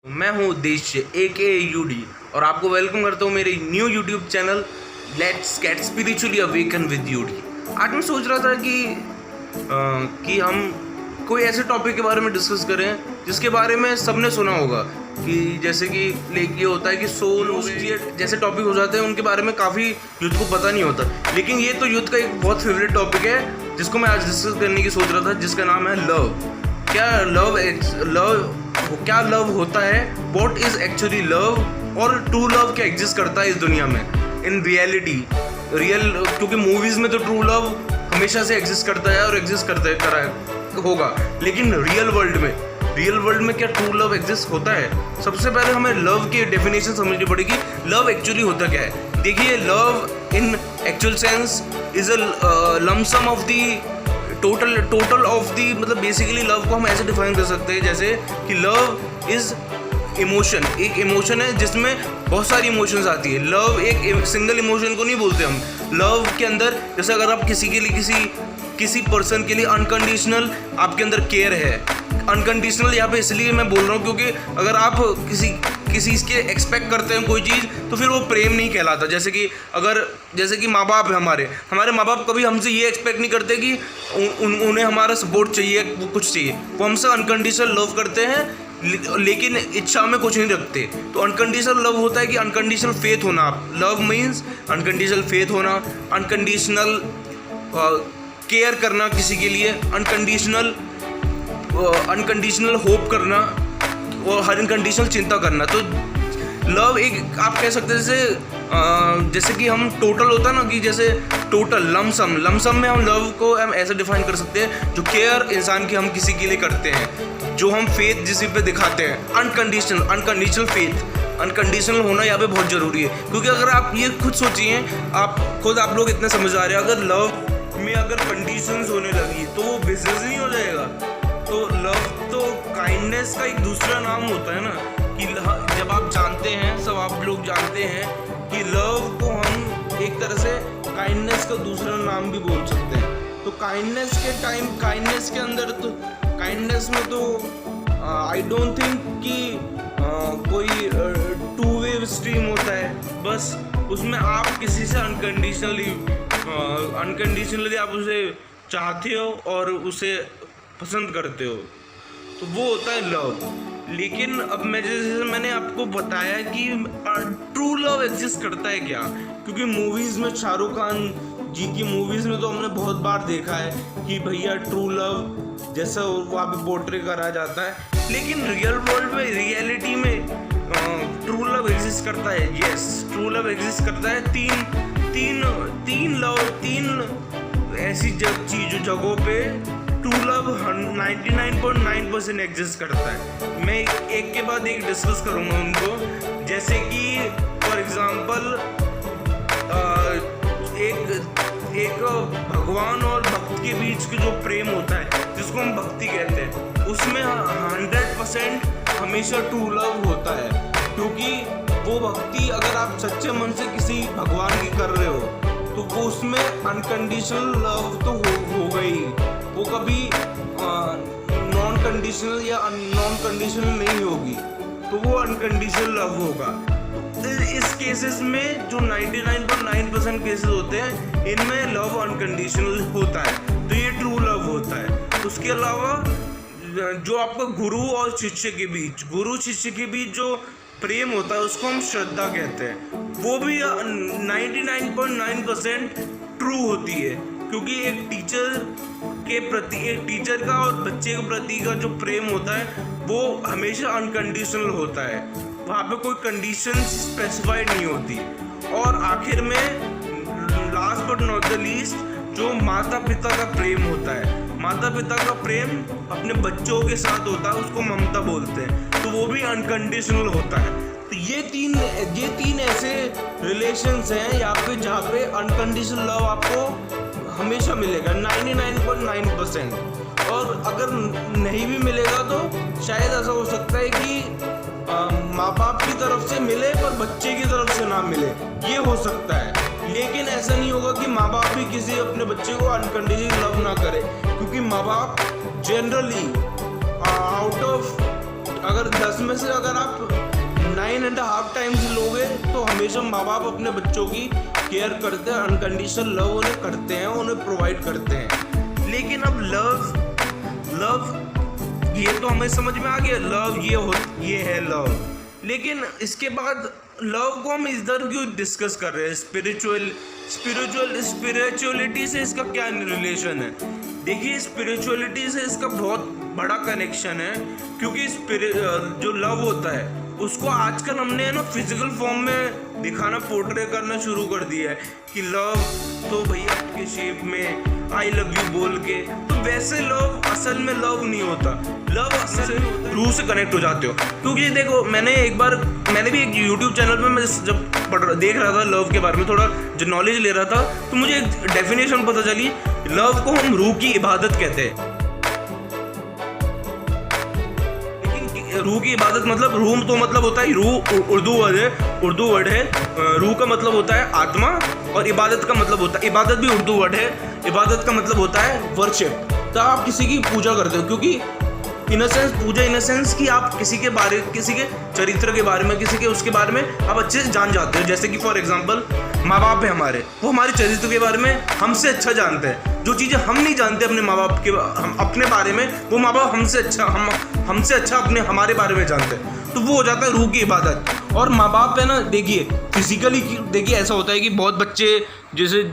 मैं हूं उद्देश्य AKA और आपको वेलकम करता हूं मेरे new YouTube channel let's get spiritually awaken with UD. आज मैं सोच रहा था कि हम कोई ऐसे टॉपिक के बारे में डिस्कस करें जिसके बारे में सबने सुना होगा, कि जैसे कि ये होता है कि सोल जैसे टॉपिक हो जाते हैं उनके बारे में काफ़ी यूथ को पता नहीं होता, लेकिन ये तो यूथ का एक बहुत फेवरेट टॉपिक है जिसको मैं आज डिस्कस करने की सोच रहा था, जिसका नाम है लव। क्या लव होता है, वॉट इज एक्चुअली लव, और ट्रू लव क्या एग्जिस्ट करता है इस दुनिया में इन रियलिटी। क्योंकि मूवीज में तो ट्रू लव हमेशा से एग्जिस्ट करता है और एग्जिस्ट होगा, लेकिन रियल वर्ल्ड में क्या ट्रू लव एग्जिस्ट होता है? सबसे पहले हमें लव की डेफिनेशन समझनी पड़ेगी। लव एक्चुअली होता क्या है? देखिए, love in actual sense is a lump sum of the total of the, मतलब बेसिकली लव को हम ऐसे डिफाइन कर सकते हैं जैसे कि लव इज इमोशन। एक इमोशन है जिसमें बहुत सारी इमोशंस आती है। लव एक सिंगल इमोशन को नहीं बोलते हम। लव के अंदर जैसे अगर आप किसी पर्सन के लिए अनकंडीशनल आपके अंदर केयर है। अनकंडीशनल यहाँ पे इसलिए मैं बोल रहा हूँ क्योंकि अगर आप किसी के एक्सपेक्ट करते हैं कोई चीज़ तो फिर वो प्रेम नहीं कहलाता। जैसे कि माँ बाप है, हमारे माँ बाप कभी हमसे ये एक्सपेक्ट नहीं करते कि उन्हें हमारा सपोर्ट चाहिए, वो कुछ चाहिए। वो हमसे अनकंडीशनल लव करते हैं लेकिन इच्छा में कुछ नहीं रखते। तो अनकंडीशनल लव होता है कि अनकंडीशनल फेथ होना। लव मीन्स अनकंडीशनल फेथ होना, अनकंडीशनल केयर करना किसी के लिए, अनकंडीशनल होप करना और हर अनकंडीशनल चिंता करना। तो लव एक आप कह सकते हैं जैसे कि हम टोटल होता है ना, कि जैसे टोटल लमसम में हम लव को हम ऐसे डिफाइन कर सकते हैं, जो केयर इंसान की हम किसी के लिए करते हैं, जो हम फेथ जिस पे दिखाते हैं। अनकंडीशनल फेथ, अनकंडीशनल होना यहाँ पे बहुत ज़रूरी है। क्योंकि अगर आप ये खुद सोचिए, आप लोग इतने समझदार हैं, अगर लव में अगर कंडीशंस होने लगी तो वो बिजनेस नहीं हो जाएगा। तो लव तो काइंडनेस का एक दूसरा नाम होता है ना, कि जब आप जानते हैं, सब आप लोग जानते हैं कि लव को हम एक तरह से काइंडनेस का दूसरा नाम भी बोल सकते हैं। तो काइंडनेस के अंदर तो काइंडनेस में तो आई डोंट थिंक कि कोई टू वे स्ट्रीम होता है। बस उसमें आप किसी से अनकंडीशनली आप उसे चाहते हो और उसे पसंद करते हो, तो वो होता है लव। लेकिन अब जैसे मैंने आपको बताया कि ट्रू लव एग्जिस्ट करता है क्या, क्योंकि मूवीज़ में शाहरुख खान जी की मूवीज़ में तो हमने बहुत बार देखा है कि भैया ट्रू लव जैसा वहाँ पे पोर्ट्रे करा जाता है, लेकिन रियल वर्ल्ड में, रियलिटी में ट्रू लव एग्जिस्ट करता है। यस, ट्रू लव एग्जिस्ट करता है। तीन ऐसी जगहों पे ट्रू लव 99.9% एग्जिस्ट करता है। मैं एक के बाद एक डिस्कस करूँगा उनको। जैसे कि फॉर एग्जांपल एक भगवान और भक्त के बीच के जो प्रेम होता है, जिसको हम भक्ति कहते हैं, उसमें 100% हमेशा ट्रू लव होता है। क्योंकि वो भक्ति अगर आप सच्चे मन से किसी भगवान की कर रहे हो तो वो उसमें अनकंडीशनल लव तो हो गई, वो कभी नॉन कंडीशनल या नॉन कंडीशनल नहीं होगी, तो वो अनकंडीशनल लव होगा। इस केसेस में जो 99.9% केसेस होते हैं, इनमें लव अनकंडीशनल होता है, तो ये ट्रू लव होता है। उसके अलावा जो आपका गुरु शिष्य के बीच जो प्रेम होता है, उसको हम श्रद्धा कहते हैं। वो भी 99.9% ट्रू होती है, क्योंकि एक टीचर का और बच्चे के प्रति का जो प्रेम होता है वो हमेशा अनकंडीशनल होता है। वहाँ पे कोई कंडीशन स्पेसिफाइड नहीं होती। और आखिर में last but not the least, जो माता पिता का प्रेम होता है, माता पिता का प्रेम अपने बच्चों के साथ होता है, उसको ममता बोलते हैं, तो वो भी अनकंडीशनल होता है। तो ये तीन ऐसे रिलेशंस हैं यहाँ पे जहाँ पे अनकंडीशनल लव आपको हमेशा मिलेगा 99.9%। और अगर नहीं भी मिलेगा तो शायद ऐसा हो सकता है कि माँ बाप की तरफ से मिले पर बच्चे की तरफ से ना मिले, ये हो सकता है। लेकिन ऐसा नहीं होगा कि माँ बाप भी किसी अपने बच्चे को अनकंडीशनल लव ना करे, क्योंकि माँ बाप जनरली आउट ऑफ अगर 10 में से अगर आप 9.5 टाइम्स लोगे तो हमेशा माँ बाप अपने बच्चों की केयर करते हैं, अनकंडीशनल लव उन्हें करते हैं, उन्हें प्रोवाइड करते हैं। लेकिन अब लव ये तो हमें समझ में आ गया, लव ये है लव। लेकिन इसके बाद लव को हम इधर क्यों डिस्कस कर रहे हैं? स्पिरिचुअलिटी से इसका क्या रिलेशन है? देखिए, स्पिरिचुअलिटी से इसका बहुत बड़ा कनेक्शन है, क्योंकि जो लव होता है उसको आजकल हमने है ना फिजिकल फॉर्म में दिखाना, पोर्ट्रे करना शुरू कर दिया है कि लव तो भैया के शेप में आई लव यू बोल के। तो वैसे लव असल में लव नहीं होता। लव असल में रूह से कनेक्ट हो जाते हो। क्योंकि देखो, मैंने भी एक यूट्यूब चैनल पे मैं जब देख रहा था लव के बारे में, थोड़ा जो नॉलेज ले रहा था, तो मुझे एक डेफिनेशन पता चली। लव को हम रूह की इबादत कहते हैं। रूह की इबादत मतलब, रूह तो मतलब होता है, रूह उर्दू वर्ड है। रूह का मतलब होता है आत्मा, और इबादत का मतलब होता है, इबादत भी उर्दू वर्ड है, इबादत का मतलब होता है वर्शिप। तो आप किसी की पूजा करते हो, क्योंकि पूजा इन सेंस कि आप किसी के चरित्र के बारे में, किसी के उसके बारे में आप अच्छे से जान जाते हो। जैसे कि फॉर एग्जांपल माँ बाप है हमारे, वो हमारे चरित्र के बारे में हमसे अच्छा जानते हैं। जो चीज़ें हम नहीं जानते अपने माँ बाप के अपने बारे में, वो माँ बाप हमसे अच्छा हमारे बारे में जानते हैं। तो वो हो जाता है रूह की इबादत। और माँ बाप है ना, देखिए फिजिकली देखिए ऐसा होता है कि बहुत बच्चे, जैसे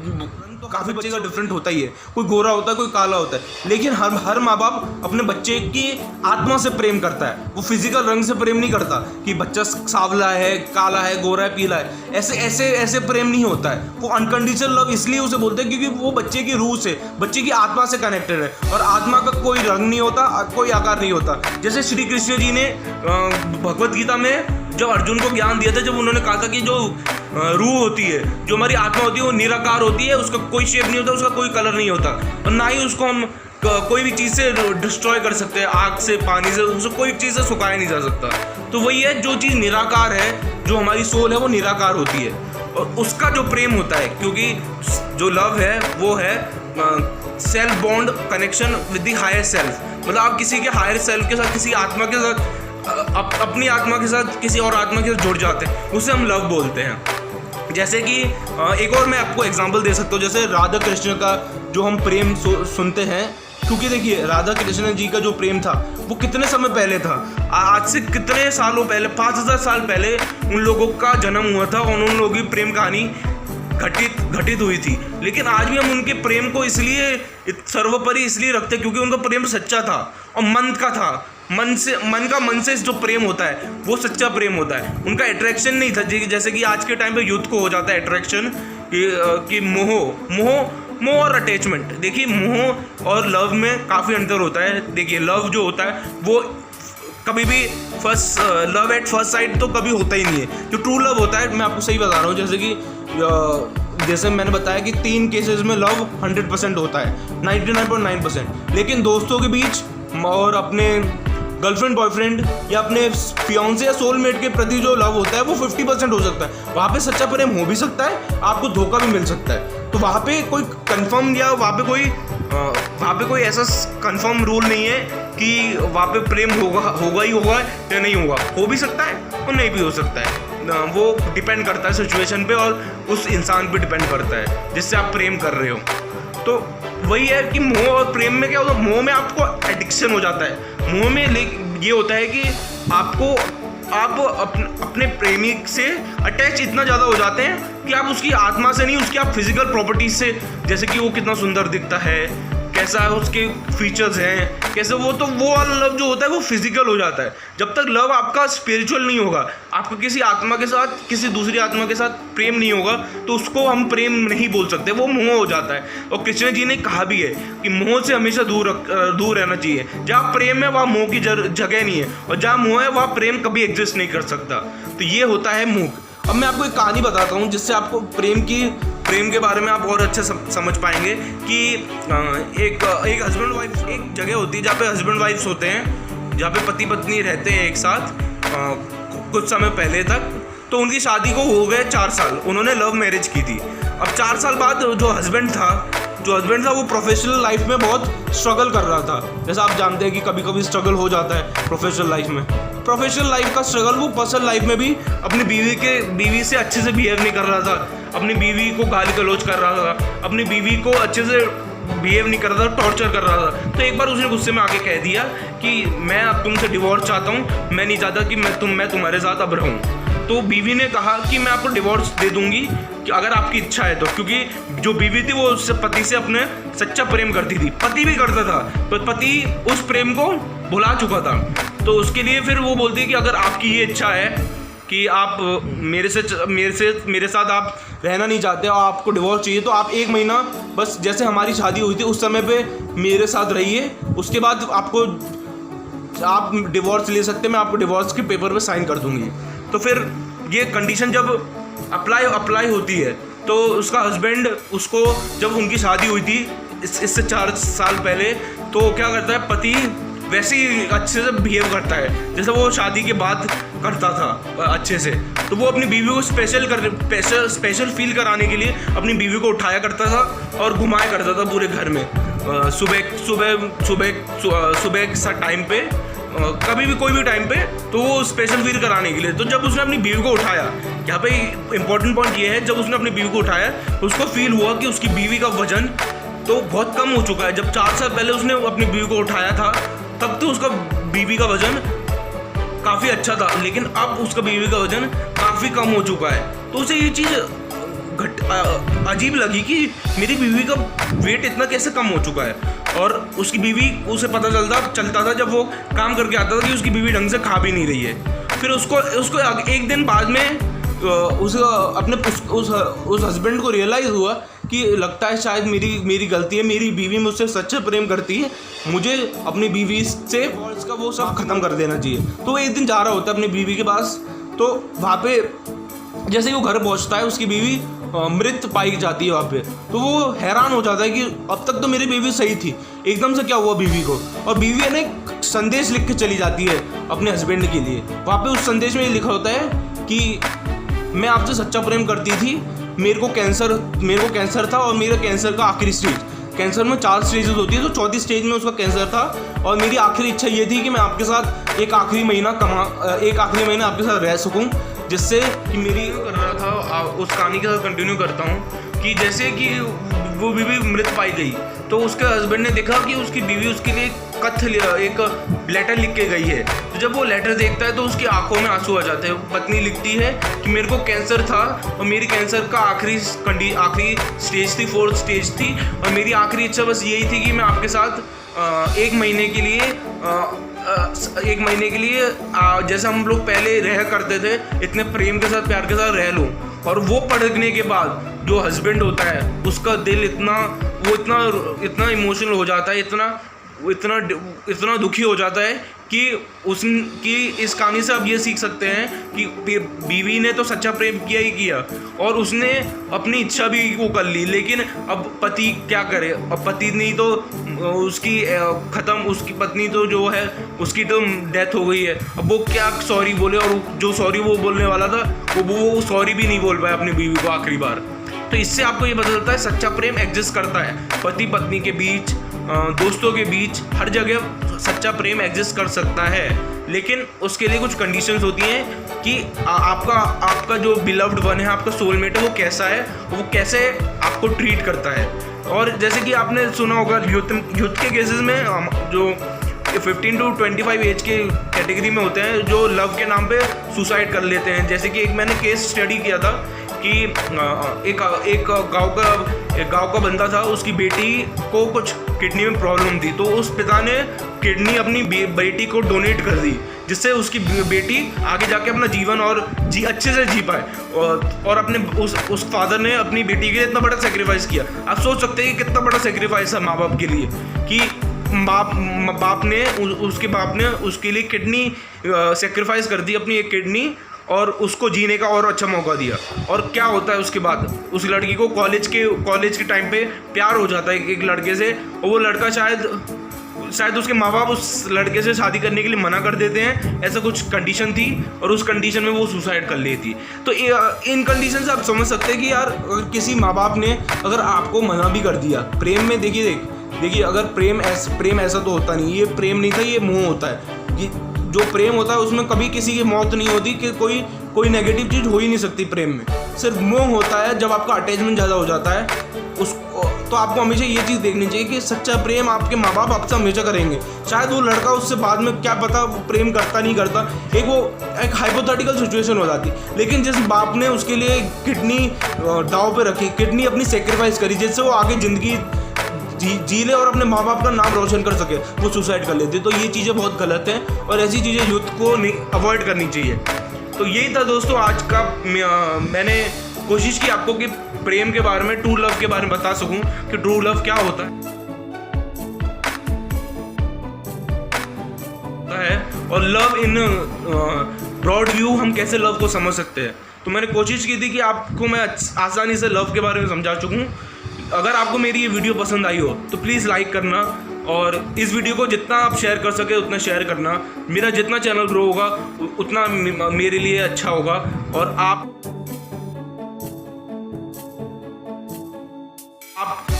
तो काफ़ी बच्चे का डिफरेंट होता ही है, कोई गोरा होता है, कोई काला होता है, लेकिन हर माँ बाप अपने बच्चे की आत्मा से प्रेम करता है। वो फिजिकल रंग से प्रेम नहीं करता कि बच्चा सांवला है, काला है, गोरा है, पीला है। ऐसे प्रेम नहीं होता है। वो अनकंडीशनल लव इसलिए उसे बोलते हैं क्योंकि वो बच्चे की रूह से, बच्चे की आत्मा से कनेक्टेड है। और आत्मा का कोई रंग नहीं होता, कोई आकार नहीं होता। जैसे श्री कृष्ण जी ने भगवत गीता में जब अर्जुन को ज्ञान दिया था, जब उन्होंने कहा था कि जो रूह होती है, जो हमारी आत्मा होती है, वो निराकार होती है, उसका कोई शेप नहीं होता, उसका कोई कलर नहीं होता, और ना ही उसको हम कोई भी चीज़ से डिस्ट्रॉय कर सकते हैं, आग से, पानी से, उसको कोई चीज़ से सुखाया नहीं जा सकता। तो वही है, जो चीज़ निराकार है, जो हमारी सोल है, वो निराकार होती है, और उसका जो प्रेम होता है, क्योंकि जो लव है वो है self bond connection with the higher self. मतलब आप किसी के हायर सेल्फ के साथ, किसी आत्मा के साथ, अपनी आत्मा के साथ किसी और आत्मा के साथ जुड़ जाते हैं, उसे हम लव बोलते हैं। जैसे कि एक और मैं आपको एग्जांपल दे सकता हूँ, जैसे राधा कृष्ण का जो हम प्रेम सुनते हैं, क्योंकि देखिए राधा कृष्ण जी का जो प्रेम था वो कितने समय पहले था, आज से कितने सालों पहले, 5000 साल पहले उन लोगों का जन्म हुआ था, और उन लोगों की प्रेम कहानी घटित हुई थी। लेकिन आज भी हम उनके प्रेम को इसलिए सर्वोपरि इसलिए रखते हैं क्योंकि उनका प्रेम सच्चा था और मन का था। मन से जो प्रेम होता है वो सच्चा प्रेम होता है। उनका अट्रैक्शन नहीं था, जैसे कि आज के टाइम पे यूथ को हो जाता है अट्रैक्शन कि मोह और अटैचमेंट। देखिए, मोह और लव में काफ़ी अंतर होता है। देखिए, लव जो होता है वो कभी भी लव एट फर्स्ट साइट तो कभी होता ही नहीं है। जो ट्रू लव होता है, मैं आपको सही बता रहा हूँ, जैसे मैंने बताया कि 3 केसेस में लव 100% होता है, 99.9%। लेकिन दोस्तों के बीच और अपने गर्लफ्रेंड बॉयफ्रेंड या अपने फियांसे या सोलमेट के प्रति जो लव होता है वो 50% हो सकता है। वहाँ पे सच्चा प्रेम हो भी सकता है, आपको धोखा भी मिल सकता है। तो वहाँ पे कोई कंफर्म या वहाँ पे कोई ऐसा कंफर्म रूल नहीं है कि वहाँ पे प्रेम होगा ही होगा या नहीं होगा। हो भी सकता है और नहीं भी हो सकता है। वो डिपेंड करता है सिचुएशन पे और उस इंसान पे डिपेंड करता है जिससे आप प्रेम कर रहे हो। तो वही है कि मोह और प्रेम में क्या होता है, मोह में आपको एडिक्शन हो जाता है। मोह में ये होता है कि आप अपने प्रेमी से अटैच इतना ज़्यादा हो जाते हैं कि आप उसकी आत्मा से नहीं, उसकी आप फिजिकल प्रॉपर्टीज से, जैसे कि वो कितना सुंदर दिखता है, कैसा उसके फीचर्स हैं, कैसे वो वाला लव जो होता है वो फिजिकल हो जाता है। जब तक लव आपका स्पिरिचुअल नहीं होगा, आपका किसी आत्मा के साथ, किसी दूसरी आत्मा के साथ प्रेम नहीं होगा, तो उसको हम प्रेम नहीं बोल सकते, वो मोह हो जाता है। और कृष्ण जी ने कहा भी है कि मोह से हमेशा दूर रहना चाहिए। जहाँ प्रेम है वहाँ मोह की जगह नहीं है, और जहाँ मोह है वहाँ प्रेम कभी एग्जिस्ट नहीं कर सकता। तो ये होता है मोह। अब मैं आपको एक कहानी बताता हूँ जिससे आपको प्रेम के बारे में आप और अच्छे समझ पाएंगे कि एक हस्बैंड वाइफ, एक जगह होती है जहाँ पे हस्बैंड वाइफ्स होते हैं, जहाँ पे पति पत्नी रहते हैं एक साथ कुछ समय पहले तक। तो उनकी शादी को हो गए 4 साल, उन्होंने लव मैरिज की थी। अब 4 साल बाद जो हस्बैंड था, जो हस्बैंड था वो प्रोफेशनल लाइफ में बहुत स्ट्रगल कर रहा था। जैसा आप जानते हैं कि कभी कभी स्ट्रगल हो जाता है प्रोफेशनल लाइफ में। प्रोफेशनल लाइफ का स्ट्रगल वो पर्सनल लाइफ में भी अपनी बीवी से अच्छे से बिहेव नहीं कर रहा था, अपनी बीवी को गाली गलौज कर रहा था, अपनी बीवी को अच्छे से बिहेव नहीं कर रहा था, टॉर्चर कर रहा था। तो एक बार उसने गुस्से में आके कह दिया कि मैं अब तुमसे डिवोर्स चाहता हूँ, मैं नहीं चाहता कि मैं तुम्हारे साथ अब रहूँ। तो बीवी ने कहा कि मैं आपको डिवोर्स दे दूंगी कि अगर आपकी इच्छा है तो, क्योंकि जो बीवी थी वो उससे पति से अपने सच्चा प्रेम करती थी, पति भी करता था, तो पति उस प्रेम को भुला चुका था। तो उसके लिए फिर वो बोलती है कि अगर आपकी ये इच्छा है कि आप मेरे साथ आप रहना नहीं चाहते और आपको डिवोर्स चाहिए, तो आप 1 महीना बस जैसे हमारी शादी हुई थी उस समय पे मेरे साथ रहिए, उसके बाद आप डिवोर्स ले सकते हैं, मैं आपको डिवोर्स के पेपर पे साइन कर दूंगी। तो फिर ये कंडीशन जब अप्लाई होती है तो उसका हस्बैंड उसको, जब उनकी शादी हुई थी इससे 4 साल पहले, तो क्या करता है, पति वैसे ही अच्छे से बिहेव करता है जैसे वो शादी के बाद करता था अच्छे से। तो वो अपनी बीवी को स्पेशल फील कराने के लिए अपनी बीवी को उठाया करता था और घुमाया करता था पूरे घर में, सुबह सा टाइम पे, कभी भी कोई भी टाइम पे, तो वो स्पेशल फील कराने के लिए। तो जब उसने अपनी बीवी को उठाया, यहाँ पे इंपॉर्टेंट पॉइंट ये है, जब उसने अपनी बीवी को उठाया तो उसको फील हुआ कि उसकी बीवी का वजन तो बहुत कम हो चुका है। जब 4 साल पहले उसने अपनी बीवी को उठाया था तब तो उसका बीवी का वजन काफ़ी अच्छा था, लेकिन अब उसका बीवी का वजन काफ़ी कम हो चुका है। तो उसे ये चीज़ अजीब लगी कि मेरी बीवी का वेट इतना कैसे कम हो चुका है। और उसकी बीवी, उसे पता चलता था जब वो काम करके आता था कि उसकी बीवी ढंग से खा भी नहीं रही है। फिर उसको एक दिन बाद में उस हस्बैंड को रियलाइज़ हुआ कि लगता है शायद मेरी गलती है, मेरी बीवी मुझसे सच्चा प्रेम करती है, मुझे अपनी बीवी से का वो सब ख़त्म कर देना चाहिए। तो वो एक दिन जा रहा होता है अपनी बीवी के पास, तो वहाँ पे जैसे ही वो घर पहुँचता है उसकी बीवी मृत पाई जाती है वहाँ पे। तो वो हैरान हो जाता है कि अब तक तो मेरी बीवी सही थी, एकदम से क्या हुआ बीवी को। और बीवी ने एक संदेश लिख के चली जाती है अपने हस्बैंड के लिए। वहाँ पे उस संदेश में ये लिखा होता है कि मैं आपसे सच्चा प्रेम करती थी, मेरे को कैंसर था और मेरे कैंसर का आखिरी स्टेज, कैंसर में 4 स्टेजेस होती है, तो 4थी स्टेज में उसका कैंसर था, और मेरी आखिरी इच्छा ये थी कि मैं आपके साथ एक आखिरी महीना आपके साथ रह सकूं, जिससे कि मेरी कर रहा था। उस कहानी के साथ कंटिन्यू करता हूँ कि जैसे कि वो बीवी मृत पाई गई तो उसके हस्बैंड ने देखा कि उसकी बीवी उसके लिए एक लेटर लिख के गई है। तो जब वो लेटर देखता है तो उसकी आंखों में आंसू आ जाते हैं। पत्नी लिखती है कि मेरे को कैंसर था और मेरी कैंसर का आखिरी स्टेज थी, 4th स्टेज थी, और मेरी आखिरी इच्छा बस यही थी कि मैं आपके साथ 1 महीने के लिए जैसे हम लोग पहले रह करते थे, इतने प्रेम के साथ, प्यार के साथ रह लूँ। और वो पढ़ने के बाद जो हस्बैंड होता है उसका दिल इतना इमोशनल हो जाता है, इतना दुखी हो जाता है कि इस कहानी से आप ये सीख सकते हैं कि बीवी ने तो सच्चा प्रेम किया ही किया और उसने अपनी इच्छा भी वो कर ली, लेकिन अब पति क्या करे। अब पति नहीं तो उसकी पत्नी तो जो है उसकी तो डेथ हो गई है। अब वो क्या सॉरी बोले, और जो सॉरी वो बोलने वाला था वो सॉरी भी नहीं बोल पाया अपनी बीवी को आखिरी बार। तो इससे आपको ये पता चलता है सच्चा प्रेम एग्जिस्ट करता है, पति पत्नी के बीच, दोस्तों के बीच, हर जगह सच्चा प्रेम एग्जिस्ट कर सकता है। लेकिन उसके लिए कुछ कंडीशंस होती हैं कि आपका जो बिलव्ड वन है, आपका सोलमेट है, वो कैसा है, वो कैसे आपको ट्रीट करता है। और जैसे कि आपने सुना होगा यूथ के केसेस में जो 15 to 25 एज के कैटेगरी में होते हैं जो लव के नाम पे सुसाइड कर लेते हैं। जैसे कि एक मैंने केस स्टडी किया था कि एक गांव का बंदा था, उसकी बेटी को कुछ किडनी में प्रॉब्लम थी, तो उस पिता ने किडनी अपनी बेटी को डोनेट कर दी, जिससे उसकी बेटी आगे जाके अपना जीवन और अच्छे से जी पाए। और अपने उस फादर ने अपनी बेटी के लिए इतना बड़ा सेक्रीफाइस किया। आप सोच सकते हैं कि कितना बड़ा सेक्रीफाइस है माँ बाप के लिए, कि बाप ने उसके लिए किडनी सेक्रीफाइस कर दी, अपनी एक किडनी, और उसको जीने का और अच्छा मौका दिया। और क्या होता है उसके बाद, उस लड़की को कॉलेज के टाइम पे प्यार हो जाता है एक लड़के से, और वो लड़का शायद शायद उसके माँ बाप उस लड़के से शादी करने के लिए मना कर देते हैं, ऐसा कुछ कंडीशन थी, और उस कंडीशन में वो सुसाइड कर लेती। तो इन कंडीशन से आप समझ सकते हैं कि यार अगर किसी माँ बाप ने अगर आपको मना भी कर दिया प्रेम में, देखिए अगर प्रेम ऐसा तो होता नहीं, ये प्रेम नहीं था, ये मोह होता है। ये जो प्रेम होता है उसमें कभी किसी की मौत नहीं होती, कि कोई नेगेटिव चीज़ हो ही नहीं सकती प्रेम में, सिर्फ मोह होता है। जब आपका अटैचमेंट ज़्यादा हो जाता है तो आपको हमेशा ये चीज़ देखनी चाहिए कि सच्चा प्रेम आपके माँ बाप आपसे हमेशा करेंगे। शायद वो लड़का उससे बाद में क्या पता प्रेम करता नहीं करता, एक हाइपोथेटिकल सिचुएशन हो जाती, लेकिन जिस बाप ने उसके लिए किडनी दाव पे रखी, किडनी अपनी सेक्रीफाइस करी जिससे वो आगे ज़िंदगी जी ले और अपने माँ बाप का नाम रोशन कर सके, वो सुसाइड कर लेते। तो ये चीज़ें बहुत गलत हैं और ऐसी चीज़ें यूथ को अवॉइड करनी चाहिए। तो यही था दोस्तों आज का, मैंने कोशिश की आपको कि प्रेम के बारे में, ट्रू लव के बारे में बता सकूं कि ट्रू लव क्या होता है और लव इन ब्रॉड व्यू हम कैसे लव को समझ सकते हैं। तो मैंने कोशिश की थी कि आपको मैं आसानी से लव के बारे में समझा चुकूं। अगर आपको मेरी ये वीडियो पसंद आई हो तो प्लीज़ लाइक करना, और इस वीडियो को जितना आप शेयर कर सके उतना शेयर करना। मेरा जितना चैनल ग्रो होगा उतना मेरे लिए अच्छा होगा, और आप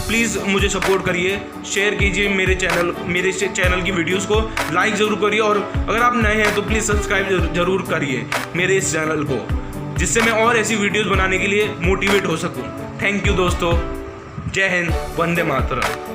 प्लीज़ मुझे सपोर्ट करिए, शेयर कीजिए मेरे चैनल की वीडियोस को, लाइक ज़रूर करिए, और अगर आप नए हैं तो प्लीज़ सब्सक्राइब ज़रूर करिए मेरे इस चैनल को, जिससे मैं और ऐसी वीडियोस बनाने के लिए मोटिवेट हो सकूं। थैंक यू दोस्तों, जय हिंद, वंदे मातरम।